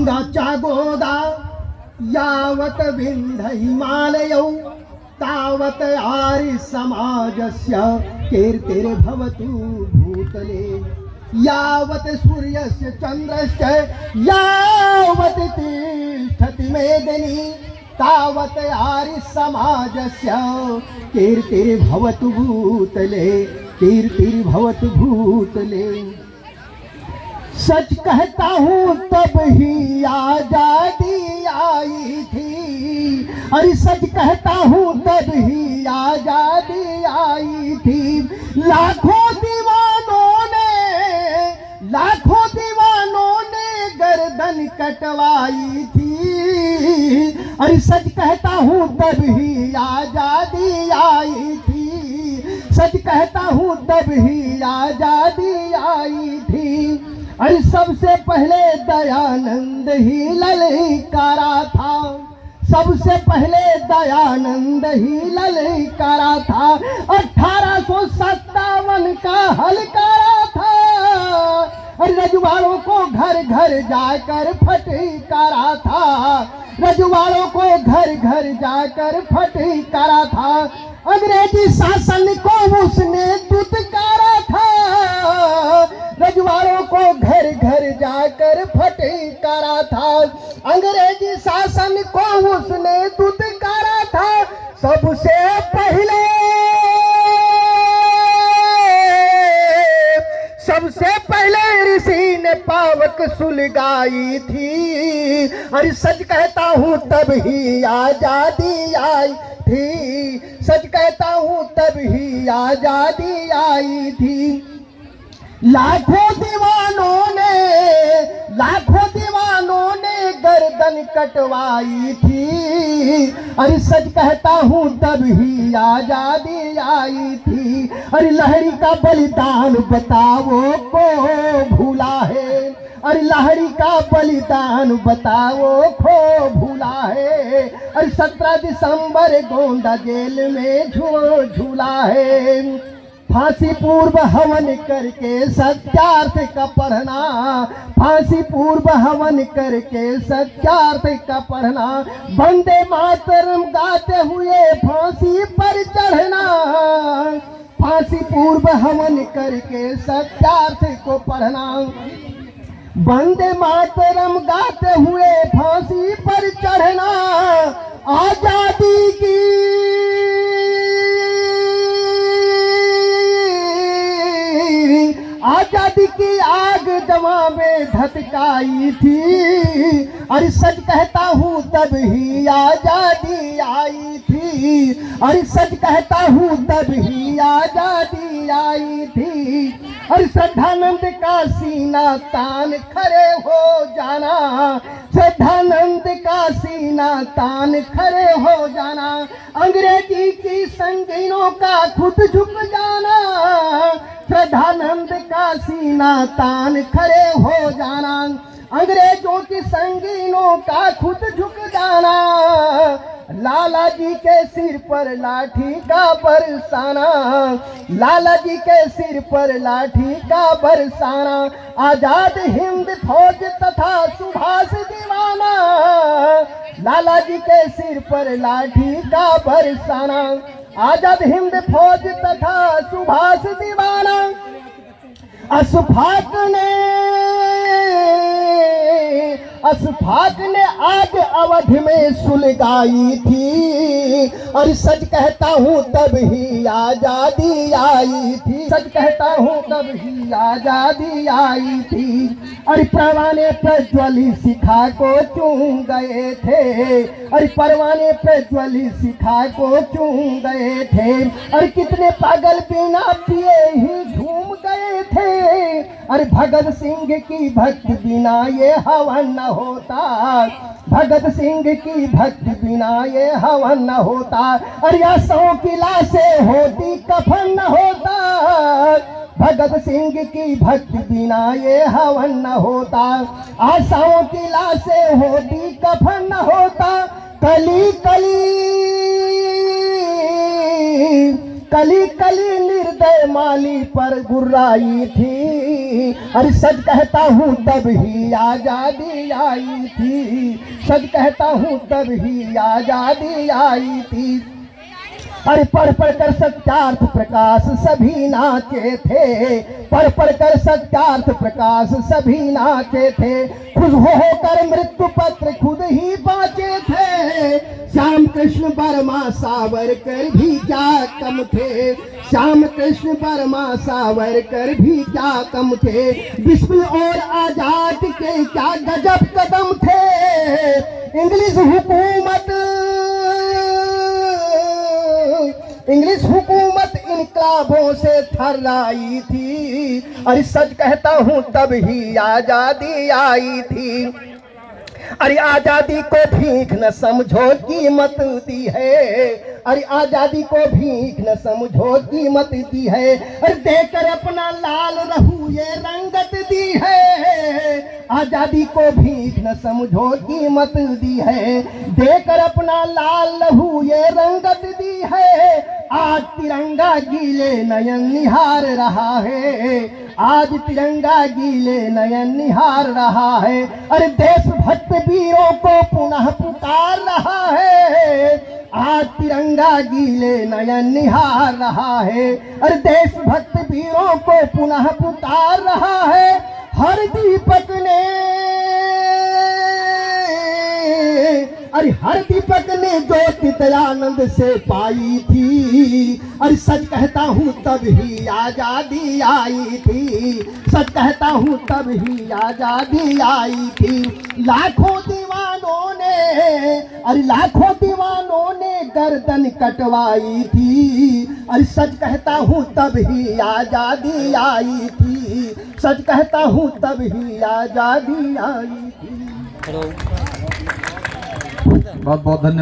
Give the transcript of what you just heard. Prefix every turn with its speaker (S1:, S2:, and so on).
S1: गरुडाच्या गोदा यावत विंध्य हिमालयौ तावत आर्य समाजस्य कीर्तिर्भवतु भूतले यावत सूर्यस्य चन्द्रस्य यावत तिष्ठति मेदिनी तावत आर्य समाजस्य कीर्तिर्भवतु भूतले कीर्तिर्भवतु भूतले। सच कहता हूँ तब ही आजादी आई थी, अरे सच कहता हूँ तब ही आजादी आई थी। लाखों दीवानों ने गर्दन कटवाई थी, अरे सच कहता हूँ तब ही आजादी आई थी। सच कहता हूँ तब ही आजादी आई थी। अरे सबसे पहले दयानंद ही ललकारा था, सबसे पहले दयानंद ही ललकारा था। 1857 का हलकारा था, रजवाड़ों को घर घर जाकर फटकारा था, रजवाड़ों को घर घर जाकर फटकारा था। अंग्रेजी शासन को उसने दुत्कारा था, रजवाड़ों को घर घर जाकर फटकारा था। अंग्रेजी शासन को उसने दुत्कारा था। सबसे पहले ऋषि ने पावक सुलगाई थी, अरे सच कहता हूँ तब ही आजादी आई थी। सच कहता हूँ तब ही आजादी आई थी। लाखों दीवानों ने गर्दन कटवाई थी, अरे सच कहता हूँ तब ही आजादी आई थी। अरे लहरी का बलिदान बताओ को भूला है, अरे लहरी का बलिदान बताओ खो भूला है। अरे 17 दिसंबर गोंडा जेल में झूला है। फांसी पूर्व हवन करके सत्यार्थ का पढ़ना, फांसी पूर्व हवन करके सत्यार्थ का पढ़ना। वंदे मातरम गाते हुए फांसी पर चढ़ना, फांसी पूर्व हवन करके सत्यार्थ को पढ़ना। वंदे मातरम गाते हुए फांसी पर चढ़ना। आजादी की आग दवा में धधकाई थी, अरे सच कहता हूँ तब ही आजादी आई थी। अरे सच कहता हूँ तब ही आजादी आई थी। अरे श्रद्धानंद का सीना तान खड़े हो जाना, श्रद्धानंद का सीना तान खड़े हो जाना। अंग्रेजी की संगीनों का खुद झुक जाना, श्रद्धानंद का सीना तान खड़े हो जाना। अंग्रेजों की संगीनों का खुद झुक जाना। लाला जी के सिर पर लाठी का बरसाना, लाला जी के सिर पर लाठी का बरसाना। आजाद हिंद फौज तथा सुभाष दीवाना, लाला जी के सिर पर लाठी का बरसाना। आजाद हिंद फौज तथा सुभाष दीवाना। अशफाक ने आग अवध में सुलगाई थी, और सच कहता हूँ तब ही आजादी आई थी। सच कहता हूँ तब ही आजादी आई थी। और परवाने पे ज्वली शिखा को चूम गए थे, और परवाने पे ज्वली शिखा को चूम गए थे। और कितने पागल बिना पिए ही झूम गए थे। और भगत सिंह की भक्ति बिना ये हवन न होता, भगत सिंह की भक्ति बिना ये हवन न होता। और या 100 की लाशें होती कफन न होता, भगत सिंह की भक्ति बिना ये हवन न होता। आशाओं की लाशें होती कफन न होता। कली कली कली कली निर्दय माली पर गुर्राई थी। अरे सच कहता हूँ तब ही आजादी आई थी, सच कहता हूँ तब ही आजादी आई थी। अरे पढ़ पढ़ कर सत्यार्थ प्रकाश सभी नाचे थे, पढ़ पढ़ कर सत्यार्थ प्रकाश सभी नाचे थे। खुश होकर मृत्यु पत्र खुद ही बाँचे थे। श्याम कृष्ण वर्मा सावरकर भी क्या कम थे, श्याम कृष्ण वर्मा सावरकर भी क्या कम थे। विश्व और आजाद के क्या गजब कदम थे। इंग्लिश हुकूमत इनकलाबों से थर्राई थी। अरे सच कहता हूँ तब ही आजादी आई थी। अरे आजादी को भीख न समझो कीमत दी है, अरे आजादी को भीख न समझो कीमत दी है। अरे देकर अपना लाल रहू ये रंगत दी है, आजादी को भीख न समझो कीमत दी है। देकर अपना लाल लहू ये रंगत दी है। आज तिरंगा गीले नयन निहार रहा है, आज तिरंगा गीले नयन निहार रहा है। अरे देशभक्त वीरों को पुनः पुकार रहा है, आज तिरंगा गीले नयन निहार रहा है। अरे देशभक्त वीरों को पुनः पुकार रहा है। हर दीपक ने, अरे हर दीपक ने ज्योति दयानंद से पाई थी। अरे सच कहता हूँ तब ही आजादी आई थी, सच कहता हूँ तब ही आजादी आई थी। लाखों दीवानों ने, अरे लाखों दीवानों ने गर्दन कटवाई थी। अरे सच कहता हूँ तब ही आजादी आई थी, सच कहता हूँ तब ही आजादी आई थी।
S2: बहुत बहुत धन्यवाद।